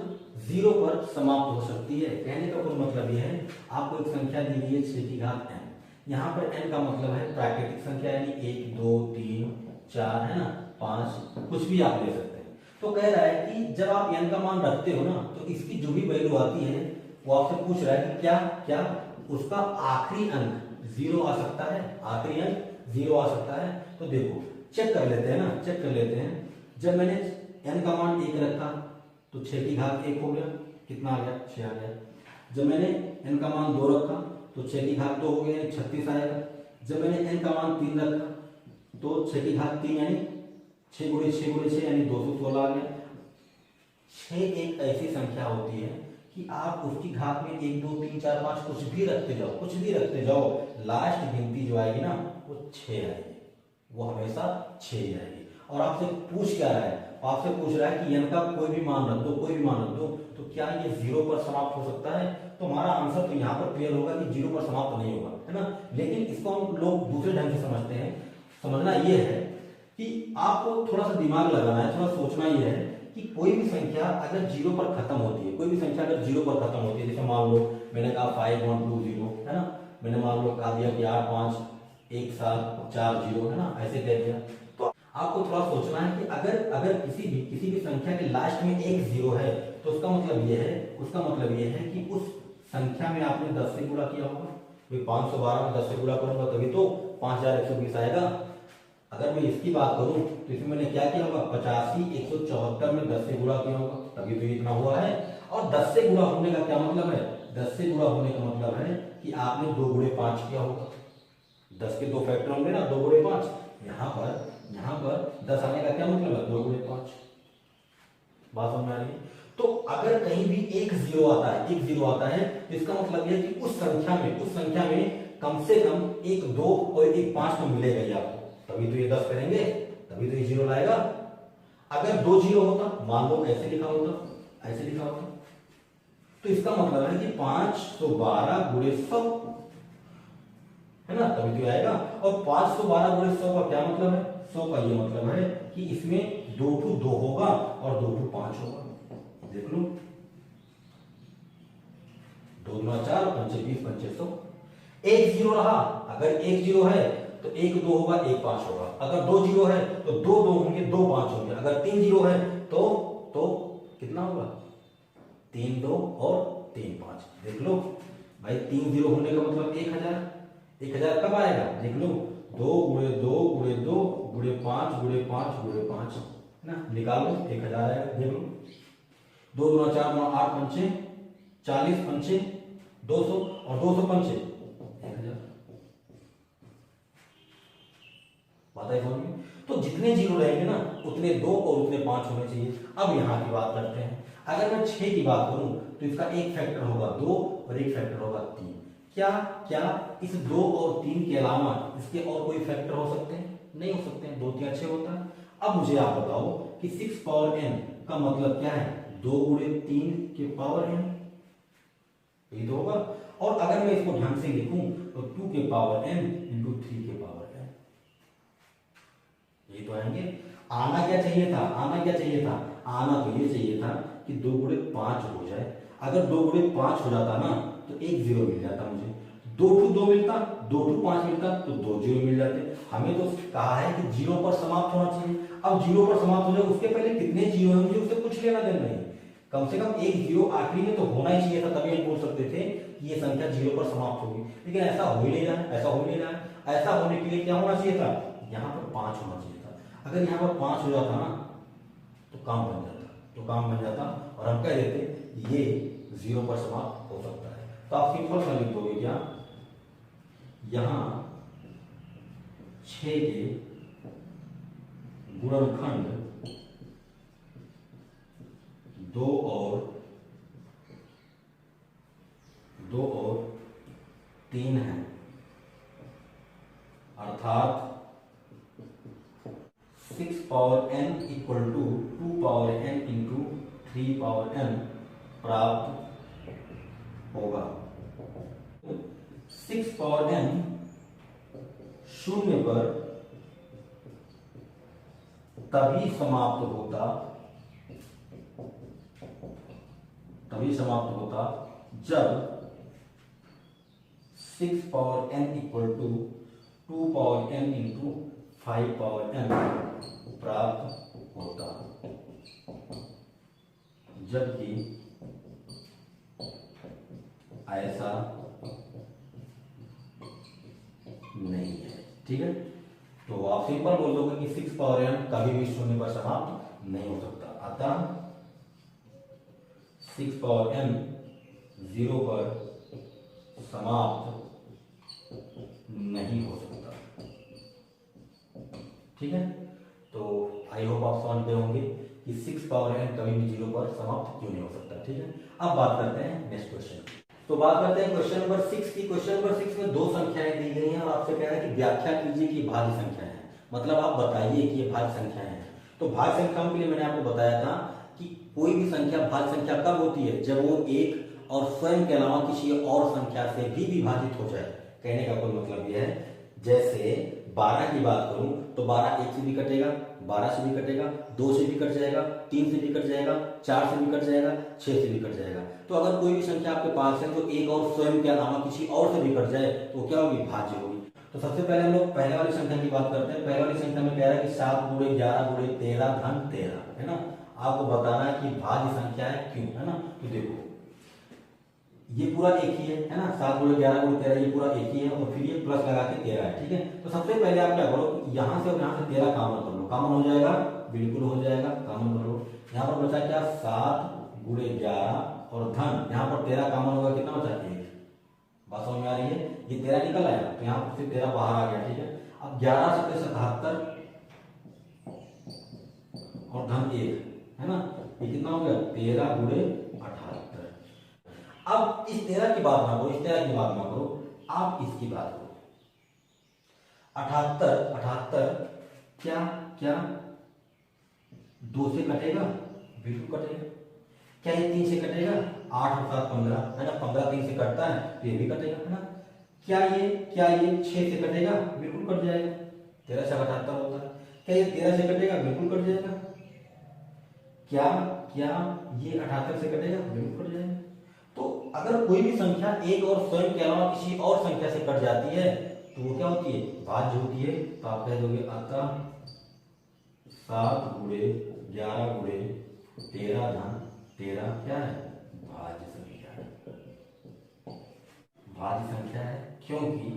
0 पर समाप्त हो सकती है। कहने का कोई मतलब यह है, आपको एक संख्या दी गई है 6 की घात n, यहाँ पर n का मतलब है प्राकृतिक संख्या, यानी 1 2 3 4, है ना, 5, कुछ भी आप ले सकते हैं। तो कह रहा है कि जब आप n का मान रखते हो ना तो इसकी जो भी वैल्यू आती है वो आपसे पूछ रहा है कि क्या उसका आखिरी अंक 0 आ सकता है, आखिरी अंक 0 आ सकता है। तो देखो चेक कर लेते हैं ना, जब मैंने n का मान 1 रखा तो 6 की घात 1 हो गया, कितना आ गया? 6 आ गया। जब मैंने n का मान 2 रखा तो 6 की घात 2 हो गया, 36 आएगा। जब मैंने n का मान 3 रखा तो 6 की घात 3 यानी 6 गुणे 6 यानी 216 आ गया। 6 एक ऐसी संख्या होती है कि आप उसकी घात में 1 2 3 4 5 कुछ भी रखते जाओ, कुछ भी रखते जाओ, लास्ट गिनती जो आएगी ना वो 6 आएगी, वो हमेशा 6 ही आएगी। और आपसे पूछ क्या रहा है, आपसे पूछ रहा है कि n का कोई भी मान रख दो, कोई भी मान रख दो, तो क्या ये 0 पर समाप्त हो सकता है? तो हमारा आंसर तो यहाँ पर क्लियर होगा कि 0 पर समाप्त नहीं होगा, है ना। लेकिन इसको हम लोग दूसरे ढंग से समझते हैं। समझना ये है कि आपको थोड़ा सा दिमाग लगाना है, थोड़ा सोचना ये है कि कोई भी संख्या अगर 0 पर खत्म होती है, कोई भी संख्या अगर 0 पर खत्म होती है, जैसे मान लो मैंने कहा 5 1 2 0, है ना, मैंने मान लो कहा दिया कि 8 5 1 7 4 0, है ना, ऐसे कह दिया। तो आपको थोड़ा सोचना है कि अगर अगर किसी भी संख्या के लास्ट में एक 0 है, तो उसका मतलब ये है कि उस संख्या में आपने 10 से गुणा किया होगा। 512 में 10 से गुणा करूंगा तभी तो 5120 आएगा। अगर मैं इसकी बात करूं तो इसमें मैंने क्या किया होगा, 85 174 में 10 से गुणा किया होगा, तभी तो इतना हुआ है। और 10 से गुणा होने का क्या मतलब है, 10 से गुणा होने का मतलब है कि आपने 2 गुणे 5 किया होगा। 10 के 2 फैक्टर होंगे ना, 2 गुणे 5। यहाँ पर 10 आने का क्या मतलब है, 2 गुणे 5। बात समझ में आ रही है? तो अगर कहीं भी एक 0 आता है, तो इसका मतलब यह है कि उस संख्या में कम से कम एक 2 और एक 5 तो मिलेगा ही आपको, तभी तो ये 10 करेंगे, तभी तो ये 0 लाएगा। अगर 2 0 होता, मान लो ऐसे लिखा होता, तो इसका मतलब है कि 512 गुणे 100, है ना, तभी तो आएगा। और 512 गुणे 100 का क्या मतलब है, 100 का ये मतलब है कि इसमें 2 टू 2 होगा और 2 टू 5 होगा। देख लो, 2 दूना 4 पंचे 20 पंचे 100। एक 0 रहा, अगर एक 0 है तो एक 2 होगा, एक 5 होगा। अगर 2 0 है तो 2 2 होंगे, 2 5 होंगे। अगर 3 0 है तो कितना होगा, 3 2 और 3 5। देख लो भाई, 3 0 होने का मतलब 1000। 1000 कब आएगा, देख लो, 2 गुणे 2 गुणे 2 गुणे 5 गुणे 5 गुणे 5, ना, निकालो 1000 आएगा। देख लो, 2 दूना 4 दूना 8 पंचे 40 पंचे 200 और 200 पंचे 1000। बात है समझ में? तो जितने 0 रहेंगे ना उतने 2 और उतने 5 होने चाहिए। अब यहाँ की बात करते हैं। अगर मैं 6 की बात करूं तो इसका एक फैक्टर होगा 2 और एक फैक्टर होगा 3। क्या इस 2 और 3 के अलावा इसके और कोई फैक्टर हो सकते हैं? नहीं हो सकते हैं, 2 3 6 होता है। अब मुझे आप बताओ कि 6 पावर n का मतलब क्या है, 2 गुणे 3 के पावर n, ये तो होगा। और अगर मैं इसको ढंग से लिखूं तो 2 के पावर n इंटू 3 के पावर n, ये तो आएंगे। आना क्या चाहिए था, आना तो ये चाहिए था कि 2 गुणे 5 हो जाए। अगर 2 गुणे 5 हो जाता ना तो एक 0 मिल जाता मुझे, 2 टू 2 मिलता, 2 टू 5 मिलता तो 2 0 मिल जाते। हमें तो कहा है कि 0 पर समाप्त होना चाहिए। अब 0 पर समाप्त हो जाए, उसके पहले कितने 0 है मुझे उससे कुछ लेना देना नहीं, कम से कम एक 0 आखिरी में तो होना ही चाहिए था, तभी हम बोल सकते थे कि ये संख्या 0 पर समाप्त होगी। लेकिन ऐसा हो ही नहीं रहा है, ऐसा होने के लिए क्या होना चाहिए था, यहाँ पर 5 होना चाहिए था। अगर यहाँ पर 5 हो जाता ना तो काम बन जाता और हम कह देते ये 0 पर समाप्त हो सकता है। तो आप सिंपल सा लिख दोगे क्या, यहां 6 के गुणनखंड 2 और 3 है, अर्थात 6 power n equal to 2 power n into 3 power n प्राप्त होगा। 6 पावर n शून्य पर तभी समाप्त होता जब 6 power n equal to 2 power n into 5 power n प्राप्त होता, जबकि ऐसा नहीं है। ठीक है, तो आप सिंपल बोल दोगे कि 6 पावर n कभी भी शून्य पर समाप्त नहीं हो सकता, अतः 6 पावर n 0 पर समाप्त नहीं हो सकता। ठीक है, तो आई होप आप समझ गए होंगे कि 6 पावर n कभी भी 0 पर समाप्त क्यों नहीं हो सकता। ठीक है, अब बात करते हैं नेक्स्ट क्वेश्चन। तो बात करते हैं क्वेश्चन नंबर 6 की। क्वेश्चन नंबर 6 में दो संख्याएं दी गई हैं और आपसे कह रहा है कि व्याख्या कीजिए कि भाज्य संख्या है, मतलब आप बताइए कि ये भाज्य संख्याएं हैं। तो भाज्य संख्याओं के लिए मैंने आपको बताया था कि कोई भी संख्या भाज्य संख्या कब होती है, जब वो एक और स्वयं के अलावा किसी और संख्या से भी विभाजित हो जाए। कहने का कोई मतलब यह है, जैसे 12 की बात करूं तो 12 1 से भी कटेगा, 12 से भी कटेगा, 2 से भी कट जाएगा, 3 से भी कट जाएगा, 4 से भी कट जाएगा, 6 से भी कट जाएगा। तो अगर कोई भी संख्या आपके पास है तो एक और स्वयं के अलावा किसी और से भी कट जाए तो क्या होगी, भाज्य होगी। तो सबसे पहले हम लोग पहले वाली संख्या की बात करते हैं। पहले वाली संख्या में कह रहा है कि 7 गुणे 11 गुणे 13 धन 13, है ना। आपको बताना है कि भाज्य संख्या है क्यों, है ना। तो देखो ये पूरा एक ही है ना, 7 गुणे 11 गुणे 13 ये पूरा एक ही है और फिर ये प्लस लगा के 13 है। ठीक है, तो सबसे पहले आप क्या करो, यहां से और यहां से 13 कॉमन कर लो। कॉमन हो जाएगा, बिल्कुल हो जाएगा, कॉमन कर लो। यहाँ पर बचा क्या, 7 गुणे 11 और धन, यहाँ पर 13 कॉमन होगा, कितना बचा 1। बात समझ में आ रही है, ये 13 निकल आया तो यहाँ पर फिर 13 बाहर आ गया। ठीक है, अब 11 से 77 और धन 1, है ना, ये कितना हो गया 13 गुणे 78। अब इस 13 की बात ना करो, इस 13 की बात ना करो, आप इसकी बात करो। 78 क्या क्या 2 से कटेगा, बिल्कुल कटेगा। क्या ये 3 से कटेगा, 8 और 7 15, है ना, 15 3 से कटता है तो ये भी कटेगा, है ना। क्या ये 6 से कटेगा, बिल्कुल कट जाएगा, 13 से 78 होता है। क्या ये 13 से कटेगा, बिल्कुल कट जाएगा। क्या ये 78 से कटेगा, बिल्कुल कट जाएगा। तो अगर कोई भी संख्या एक और स्वयं के अलावा किसी और संख्या से कट जाती है तो वो क्या होती है, भाज्य होती है। तो आप कह दोगे अतः 7 गुणे 11 गुणे 13 धन 13 क्या है, भाज्य संख्या है। भाज्य संख्या है क्योंकि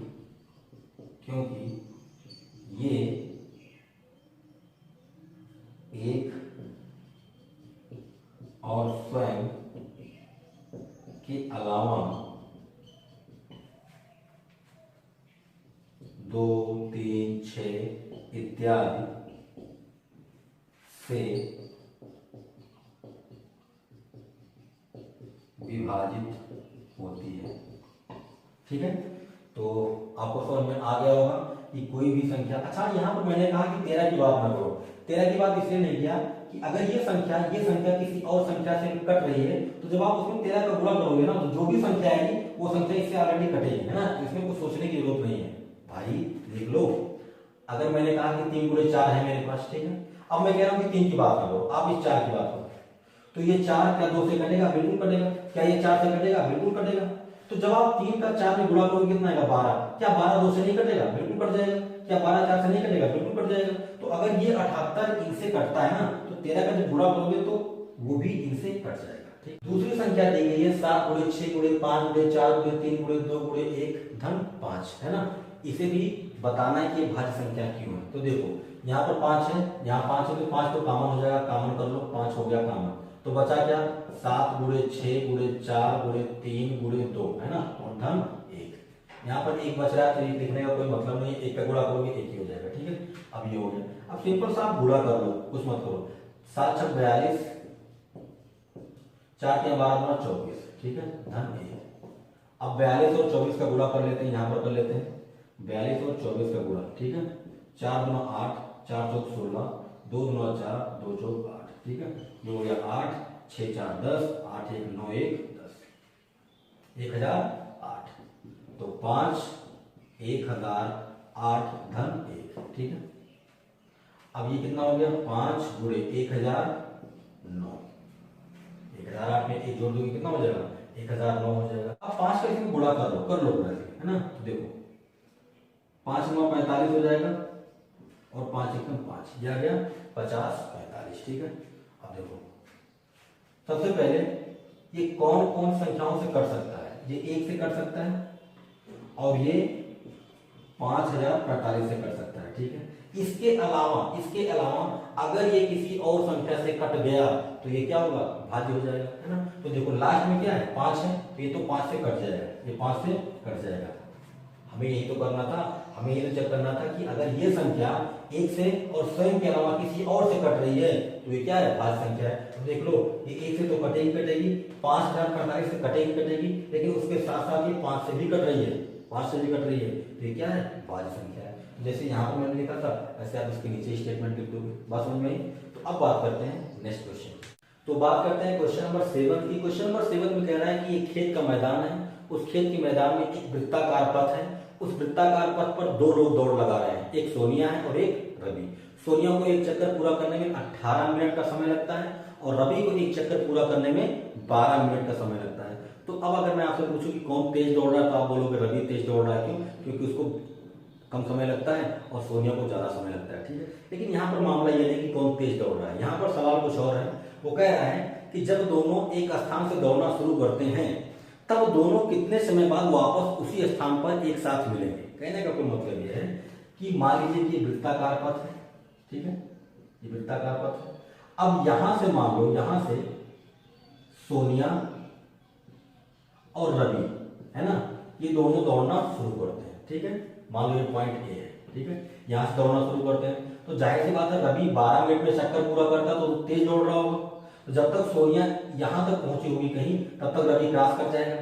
ये एक और स्वयं के अलावा 2 3 6 इत्यादि से विभाजित होती है। ठीक है, तो आपको समझ में आ गया होगा कि कोई भी संख्या। अच्छा, यहाँ पर मैंने कहा कि 13 की बात ना करो। 13 की बात इसलिए नहीं किया कि अगर ये संख्या किसी और संख्या से कट रही है तो जब आप उसमें 13 का गुणा करोगे ना तो जो भी संख्या आएगी वो संख्या इससे ऑलरेडी कटेगी, है ना। इसमें कुछ सोचने की जरूरत नहीं है भाई। देख लो, अगर मैंने कहा कि 3 गुणे 4 है मेरे पास, ठीक है, अब मैं कह रहा हूँ कि 3 की बात ना करो, आप इस 4 की बात करो। तो ये 4 क्या 2 से कटेगा, बिल्कुल कटेगा। क्या ये 4 से कटेगा, बिल्कुल कटेगा। तो जब आप 3 का 4 में गुणा करोगे कितना आएगा, 12। क्या 12 2 से नहीं कटेगा, बिल्कुल कट जाएगा। क्या 12 4 से नहीं कटेगा, बिल्कुल कट जाएगा। तो अगर ये 78 इनसे कटता है ना तो 13 का जब गुणा करोगे तो वो भी इनसे कट जाएगा। ठीक, दूसरी संख्या दी गई है 7 गुणे 6 गुणे 5 गुणे 4 गुणे 3 गुणे 2 गुणे 1 धन 5, है ना। इसे भी बताना है कि भाज्य संख्या क्यों है। तो देखो यहाँ पर 5 है, यहाँ 5 है तो 5 तो कॉमन हो जाएगा, कॉमन कर लो, 5 हो गया कॉमन। तो बचा क्या, 7 गुणे 6 गुणे 4 गुणे 3 गुणे 2, है ना, और धन 1। यहाँ पर 1 बच रहा है तो ये लिखने का कोई मतलब नहीं, 1 का गुणा करोगे 1 ही हो जाएगा। ठीक है, अब ये हो गया। अब सिंपल सा आप गुणा कर लो, कुछ मत करो। 7 6 42, 4 के 12 24, ठीक है, धन 1। अब 42 और 24 का गुणा कर लेते हैं, यहाँ पर कर लेते हैं 42 और 24 का गुणा। ठीक है, 4 दूना 8, 4 चौक 16, 2 दूना 4, 2 चौक 8। ठीक है, ये हो गया 8, 6 4 10, 8 1 9 1 10, 1008। तो 5 1008 धन 1। ठीक है, अब ये कितना हो गया, 5 गुणे 1009, 1008 में 1 जोड़ दोगे कितना हो जाएगा, 1009 हो जाएगा। अब 5 का इसमें गुणा कर लो है ना। तो देखो 5 9 45 हो जाएगा और 5 1 5, यह आ गया 50 45। ठीक है, अब देखो सबसे पहले ये कौन कौन संख्याओं से कट सकता है, ये 1 से कट सकता है और ये 5045 से कट सकता है। ठीक है, इसके अलावा अगर ये किसी और संख्या से कट गया तो ये क्या होगा, भाज्य हो जाएगा, है ना। तो देखो लास्ट में क्या है, 5 है तो ये तो 5 से कट जाएगा, ये 5 से कट जाएगा। हमें यही तो करना था, हमें ये तो चेक करना था कि अगर ये संख्या एक से और स्वयं के अलावा किसी और से कट रही है तो ये क्या है, भाज्य संख्या है। तो देख लो ये एक से तो कटेगी कटेगी, 5048 से कटेगी कटेगी, लेकिन उसके साथ साथ ये 5 से भी कट रही है, 5 से भी कट रही है, तो ये क्या है, भाज्य संख्या है। जैसे यहाँ पर मैंने लिखा था ऐसे आप इसके नीचे स्टेटमेंट लिख दोगे। बात समझ में आई? तो अब बात करते हैं नेक्स्ट क्वेश्चन। तो बात करते हैं क्वेश्चन नंबर 7 की। क्वेश्चन नंबर 7 में कह रहा है कि एक खेत का मैदान है, उस खेत के मैदान में एक वृत्ताकार पथ है, उस वृत्ताकार पथ पर 2 लोग दौड़ लगा रहे हैं, एक सोनिया है और एक रवि। सोनिया को एक चक्कर पूरा करने में 18 मिनट का समय लगता है और रवि को एक चक्कर पूरा करने में 12 मिनट का समय लगता है। तो अब अगर मैं आपसे पूछूं कि कौन तेज दौड़ रहा है, तो आप बोलोगे रवि तेज दौड़ रहा है। क्यों? क्योंकि उसको कम समय लगता है और सोनिया को ज्यादा समय लगता है, ठीक है। लेकिन यहाँ पर मामला ये नहीं कि कौन तेज दौड़ रहा है, यहाँ पर सवाल कुछ और है। वो कह रहा है कि जब दोनों एक स्थान से दौड़ना शुरू करते हैं तब दोनों कितने समय बाद वापस उसी स्थान पर एक साथ मिलेंगे। कहने का कोई मतलब यह है कि मान लीजिए कि वृत्ताकार पथ है, ठीक है, ये वृत्ताकार पथ है। अब यहां से मान लो, यहां से सोनिया और रवि है ना, ये दोनों दौड़ना शुरू करते हैं, ठीक है। मान लो ये पॉइंट ए है, ठीक है, यहां से दौड़ना शुरू करते हैं। तो जाहिर सी बात है रवि 12 मिनट में चक्कर पूरा करता तो तेज दौड़ रहा होगा। तो जब तक सोनिया यहां तक पहुंची होगी कहीं, तब तक रवि क्रॉस कर जाएगा।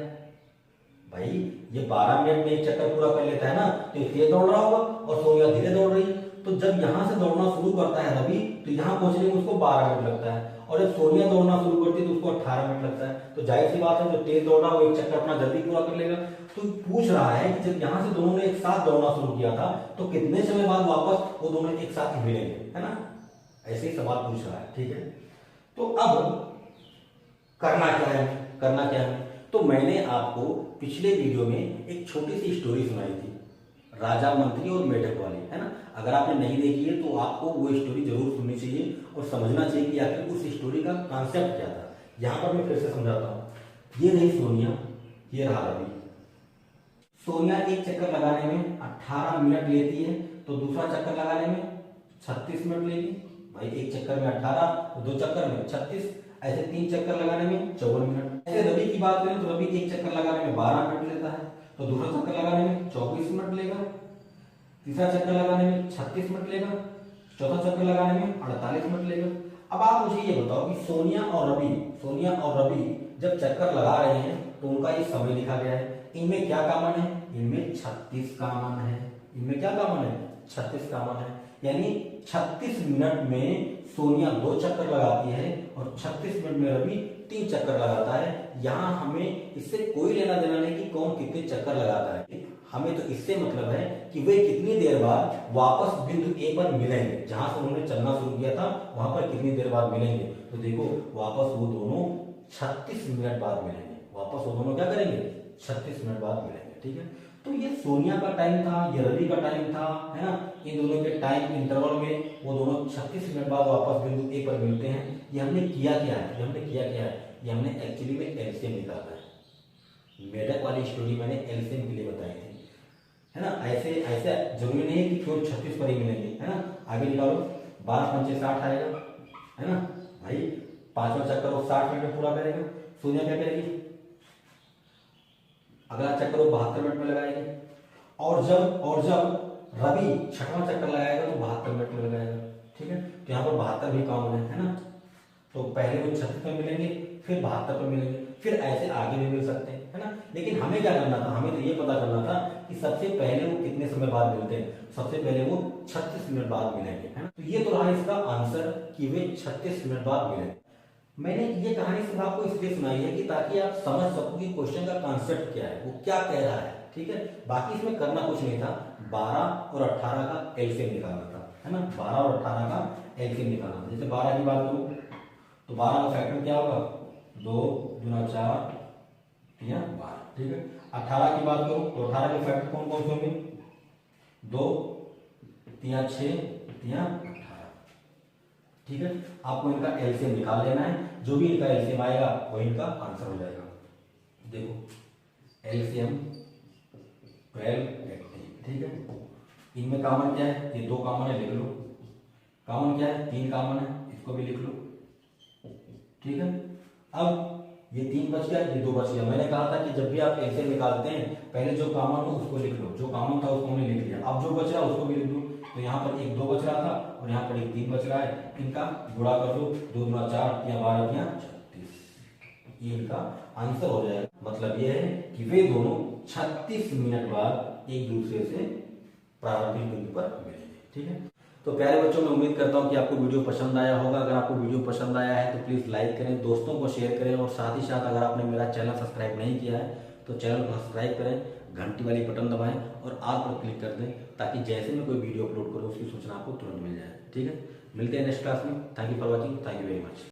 भाई ये 12 मिनट में एक चक्कर पूरा कर लेता है ना, तो ये तेज दौड़ रहा होगा और सोनिया धीरे दौड़ रही है। तो जब यहां से दौड़ना शुरू करता है रवि, तो यहां पहुंचने में उसको 12 मिनट लगता है, और जब सोनिया दौड़ना शुरू करती है तो उसको 18 मिनट लगता है। तो जाहिर सी बात है जो तेज दौड़ रहा है वो एक चक्कर अपना जल्दी पूरा कर लेगा। तो पूछ रहा है कि जब यहां से दोनों ने एक साथ दौड़ना शुरू किया था तो कितने समय बाद वापस वो दोनों एक साथ ही मिलेंगे, है ना, ऐसे ही सवाल पूछ रहा है, ठीक है। तो अब करना क्या है, करना क्या है, तो मैंने आपको पिछले वीडियो में एक छोटी सी स्टोरी सुनाई थी, राजा मंत्री और मेढक वाली, है ना। अगर आपने नहीं देखी है तो आपको वो स्टोरी जरूर सुननी चाहिए और समझना चाहिए कि आखिर उस स्टोरी का कॉन्सेप्ट क्या था। यहां पर मैं फिर से समझाता हूं। ये रही सोनिया, ये रहा रवि। सोनिया एक चक्कर लगाने में 18 मिनट लेती है, तो दूसरा चक्कर लगाने में 36 मिनट लेगी। भाई एक चक्कर में 18, तो 2 चक्कर में 36, ऐसे 3 चक्कर लगाने में 54 मिनट। ऐसे रवि की बात करें तो रवि एक चक्कर लगाने में 12 मिनट लेता है, तो दूसरा चक्कर लगाने में 24 मिनट लेगा, तीसरा चक्कर लगाने में 36 मिनट लेगा, चौथा चक्कर लगाने में 48 मिनट लेगा। अब आप मुझे ये बताओ कि सोनिया और रवि जब चक्कर लगा रहे हैं तो उनका ये समय लिखा गया है। इनमें क्या कॉमन है? इनमें 36 कॉमन है। इनमें क्या कॉमन है? 36 कॉमन है। यानी 36 मिनट में सोनिया 2 चक्कर लगाती है और 36 मिनट में रवि 3 चक्कर लगाता है। यहाँ हमें इससे कोई लेना देना नहीं कि कौन कितने चक्कर लगाता है, हमें तो इससे मतलब है कि वे कितनी देर बाद वापस बिंदु ए पर मिलेंगे, जहां से उन्होंने चलना शुरू किया था वहां पर कितनी देर बाद मिलेंगे। तो देखो वापस वो दोनों 36 मिनट बाद मिलेंगे, वापस वो दोनों क्या करेंगे, 36 मिनट बाद मिलेंगे, ठीक है। तो ये सोनिया का टाइम था, ये रवि का टाइम था, है ना। इन दोनों के टाइम इंटरवल में वो दोनों 36 मिनट बाद वापस बिंदु ए पर मिलते हैं। ये हमने किया क्या है, ये हमने एक्चुअली में एलसीएम निकाला है। मेढक वाली स्टोरी मैंने एलसीएम के लिए बताई थी, है ना। ऐसे ऐसे जरूरी नहीं है कि केवल 36 पर ही मिलेंगे, है ना। आगे निकालो, 12 पंचे 60 आएगा, है ना। भाई 5वां चक्कर वो 60 मिनट में पूरा करेगा। सोनिया क्या करेगी, अगला चक्कर वो 72 मिनट में लगाएगी। और जब रवि 6वां चक्कर लगाएगा तो 72 मिनट में लगाएगा, ठीक है। तो यहाँ पर 72 भी कॉमन है ना। तो पहले वो 36 में मिलेंगे, फिर 72 पे मिलेंगे, फिर ऐसे आगे भी मिल सकते हैं, है ना। लेकिन हमें क्या करना था, हमें तो ये पता करना था कि सबसे पहले वो कितने समय बाद मिलते हैं। सबसे पहले वो 36 मिनट बाद मिलेंगे, है ना। तो ये तो रहा इसका आंसर कि वे 36 मिनट बाद मिलेंगे। मैंने ये कहानी सिर्फ आपको इसलिए सुनाई है कि ताकि आप समझ सको कि क्वेश्चन का कॉन्सेप्ट क्या है, वो क्या कह रहा है, ठीक है। बाकी इसमें करना कुछ नहीं था, 12 और 18 का एलसीएम निकालना था, है ना। 12 और 18 का एलसीएम निकालना था। जैसे 12 की बात करूं तो 12 का फैक्टर क्या होगा, 2 दूना 4 या 12, ठीक है। 18 की बात करूं तो 18 के फैक्टर कौन कौन से होंगे, 2 3 6 3 18, ठीक है। आपको इनका एलसीएम निकाल लेना है, जो भी इनका एलसीएम आएगा वो इनका आंसर हो जाएगा। देखो एलसीएम 12 80, ठीक है। इनमें कॉमन क्या है, ये 2 कॉमन है, लिख लो। कॉमन क्या है, 3 कॉमन है, इसको भी लिख लो, ठीक है। अब ये 3 बच गया, ये 2 बच गया। मैंने कहा था कि जब भी आप एलसीएम निकालते हैं पहले जो कॉमन हो उसको लिख लो, जो कॉमन था उसको हमने लिख लिया, अब जो बच रहा है उसको भी लिख दो। तो यहाँ पर एक 2 बच रहा था और यहाँ पर एक 3 बच रहा है, इनका गुणा कर दो, 2 दूना 4 या 12 या 36, ये इनका आंसर हो जाएगा। मतलब ये है कि वे दोनों 36 मिनट बाद एक दूसरे से प्रारंभिक बिंदु पर मिलेंगे। ठीक है, तो प्यारे बच्चों, मैं उम्मीद करता हूं कि आपको वीडियो पसंद आया होगा। अगर आपको वीडियो पसंद आया है तो प्लीज़ लाइक करें, दोस्तों को शेयर करें, और साथ ही साथ अगर आपने मेरा चैनल सब्सक्राइब नहीं किया है तो चैनल को सब्सक्राइब करें, घंटी वाली बटन दबाएं और ऑल पर क्लिक कर दें, ताकि जैसे मैं कोई वीडियो अपलोड करूँ उसकी सूचना आपको तुरंत मिल जाए। ठीक है, मिलते हैं नेक्स्ट क्लास में। Thank you for watching, thank you very much.